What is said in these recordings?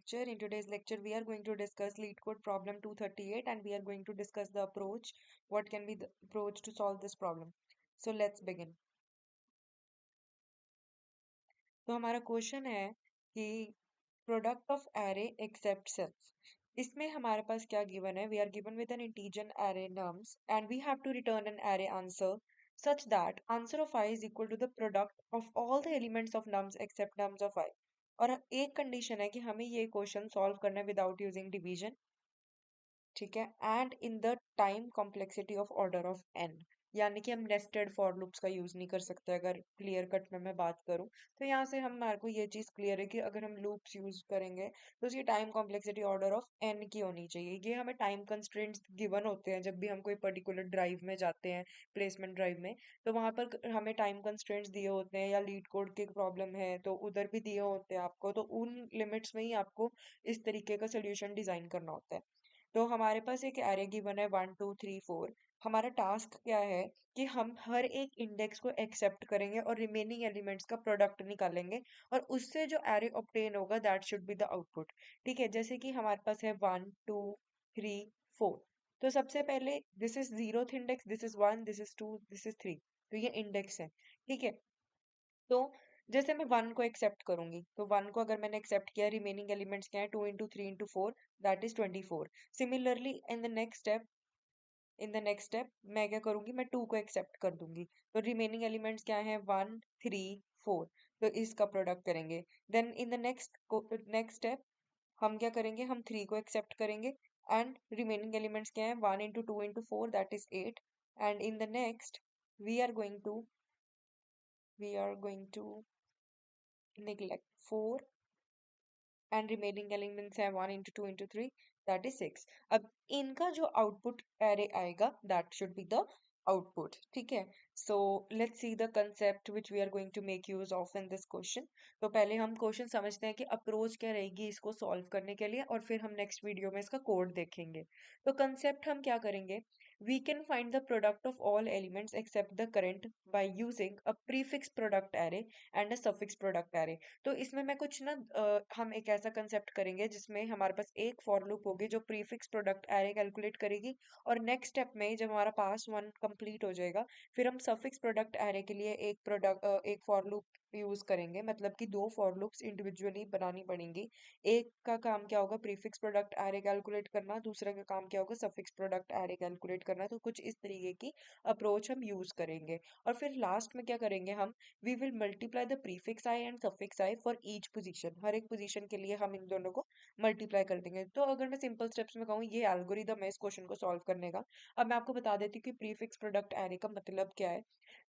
lecture. In today's lecture, we are going to discuss lead code problem 238 and we are going to discuss the approach. What can be the approach to solve this problem? So let's begin. तो हमारा question है कि product of array except self. इसमें हमारे पास क्या given है? We are given with an integer array nums and we have to return an array answer such that answer of I is equal to the product of all the elements of nums except nums of I। और एक condition है कि हमें ये question solve करना है without using division, ठीक है, and in the time complexity of order of n. यानी कि हम नेस्टेड फॉर लूप्स का यूज नहीं कर सकते। अगर क्लियर कट में मैं बात करूं तो यहाँ से हमारे को ये चीज क्लियर है कि अगर हम लूप्स यूज करेंगे तो उसकी time complexity order of n की होनी चाहिए। ये हमें टाइम कंस्ट्रेंट्स गिवन होते हैं जब भी हम कोई पर्टिकुलर ड्राइव में जाते हैं, प्लेसमेंट ड्राइव में, तो वहां पर हमें टाइम कंस्ट्रेंट्स दिए होते हैं, या लीड कोड की प्रॉब्लम है तो उधर भी दिए होते हैं आपको, तो उन लिमिट्स में ही आपको इस तरीके का सोल्यूशन डिजाइन करना होता है। तो हमारे पास एक एरे गिवन है 1 2 3 4। हमारा टास्क क्या है कि हम हर एक इंडेक्स को एक्सेप्ट करेंगे और रिमेनिंग एलिमेंट्स का प्रोडक्ट निकालेंगे और उससे जो एरे ऑब्टेन होगा that should be the output. ठीक है, जैसे कि हमारे पास है 1 2 3 4। तो सबसे पहले this is zeroth index, this is 1, this is 2, this is 3। तो ये इंडेक्स है, ठीक है। तो जैसे मैं 1 को एक्सेप्ट करूंगी तो 1 को अगर मैंने एक्सेप्ट किया, रिमेनिंग एलिमेंट्स क्या है? 2 × 3 × 4, that is 24। Similarly in the next step मैं क्या करूंगी? मैं 2 को एक्सेप्ट कर दूंगी, तो रिमेनिंग एलिमेंट्स क्या है? 1 3 4। तो इसका प्रोडक्ट करेंगे। Then in the next step हम क्या करेंगे? हम 3 को एक्सेप्ट करेंगे एंड रिमेनिंग एलिमेंट्स क्या है? 1 × 2 × 4, that is 8। And in the next we are going to we are going to neglect 4 and remaining elements है 1 × 2 × 3, दैट इज 6। अब इनका जो आउटपुट एरे आएगा that should be the output, ठीक है। So let's see the concept which we are going to make use of in this question. तो पहले हम क्वेश्चन समझते हैं कि अप्रोच क्या रहेगी इसको सॉल्व करने के लिए, और फिर हम नेक्स्ट वीडियो में इसका कोड देखेंगे। तो कंसेप्ट हम क्या करेंगे? We can find the product of all elements except the current by using a prefix product array and a suffix product array. तो इसमें मैं कुछ ना हम एक ऐसा कंसेप्ट करेंगे जिसमें हमारे पास एक फॉर लूप होगी जो प्रीफिक्स प्रोडक्ट एरे कैलकुलेट करेगी, और नेक्स्ट स्टेप में जब हमारा पास वन कंप्लीट हो जाएगा फिर हम सफिक्स प्रोडक्ट एरे के लिए एक फॉर लूप यूज करेंगे। मतलब कि दो फॉर लूप्स इंडिविजुअली बनानी पड़ेंगी। एक का काम क्या होगा? प्रीफिक्स प्रोडक्ट एरे कैलकुलेट करना, दूसरे का काम क्या होगा? सफिक्स प्रोडक्ट एरे कैलकुलेट करना। तो कुछ इस तरीके की अप्रोच हम यूज करेंगे। और फिर लास्ट में क्या करेंगे हम? We will multiply the prefix I and suffix I for each position. हर एक पोजीशन के लिए हम इन दोनों को मल्टीप्लाई कर देंगे। तो अगर मैं सिंपल स्टेप्स में कहूँ, ये एल्गोरिदम है इस क्वेश्चन को सॉल्व करने का। अब मैं आपको बता देती हूँ कि प्रीफिक्स प्रोडक्ट एरे का मतलब क्या है।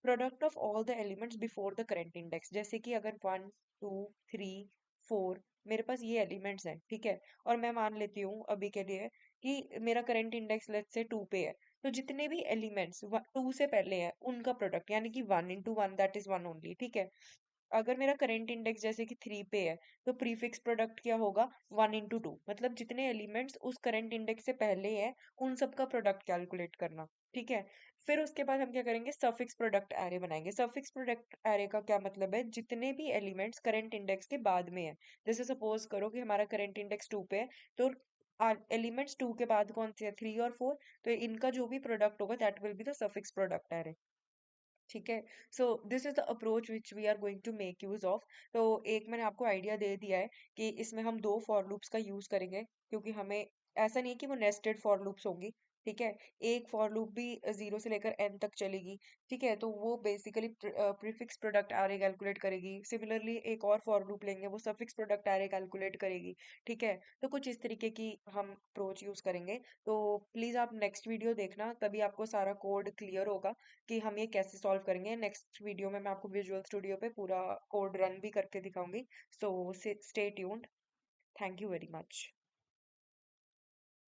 Product of all the elements before the current index. जैसे कि अगर 1 2 3 4 मेरे पास ये एलिमेंट्स हैं, ठीक है, और मैं मान लेती हूँ अभी के लिए कि मेरा करंट इंडेक्स लेट्स से 2 पे है। तो जितने भी एलिमेंट्स 2 से पहले है उनका प्रोडक्ट, यानी कि 1 × 1 दैट इज 1 ओनली, ठीक है। अगर मेरा करंट इंडेक्स जैसे कि 3 पे है तो प्रीफिक्स प्रोडक्ट क्या होगा? 1 × 2। मतलब जितने एलिमेंट्स उस करंट इंडेक्स से पहले है उन सब का प्रोडक्ट कैलकुलेट करना, ठीक है। फिर उसके बाद हम क्या करेंगे? सफिक्स प्रोडक्ट एरे बनाएंगे। सफिक्स प्रोडक्ट एरे का क्या मतलब है? जितने भी एलिमेंट्स करंट इंडेक्स के बाद में है। जैसे सपोज करो कि हमारा करंट इंडेक्स 2 पे है, तो एलिमेंट्स 2 के बाद कौन से है? 3 और 4। तो इनका जो भी प्रोडक्ट होगा that will be the suffix product array, ठीक है। So this is the approach which we are going to make use of. तो एक मैंने आपको आइडिया दे दिया है कि इसमें हम दो फॉर लूप्स का यूज करेंगे, क्योंकि हमें ऐसा नहीं है कि वो नेस्टेड फॉर लूप्स होंगी, ठीक है। एक फॉर लूप भी 0 से लेकर n तक चलेगी, ठीक है। तो वो basically prefix product array calculate करेगी। सिमिलरली एक और फॉर लूप लेंगे, वो सफिक्स प्रोडक्ट एरे कैलकुलेट करेगी, ठीक है। तो कुछ इस तरीके की हम अप्रोच यूज करेंगे। तो प्लीज आप नेक्स्ट वीडियो देखना, तभी आपको सारा कोड क्लियर होगा कि हम ये कैसे सॉल्व करेंगे। नेक्स्ट वीडियो में मैं आपको विजुअल स्टूडियो पे पूरा कोड रन भी करके दिखाऊंगी। So stay tuned. Thank you very much.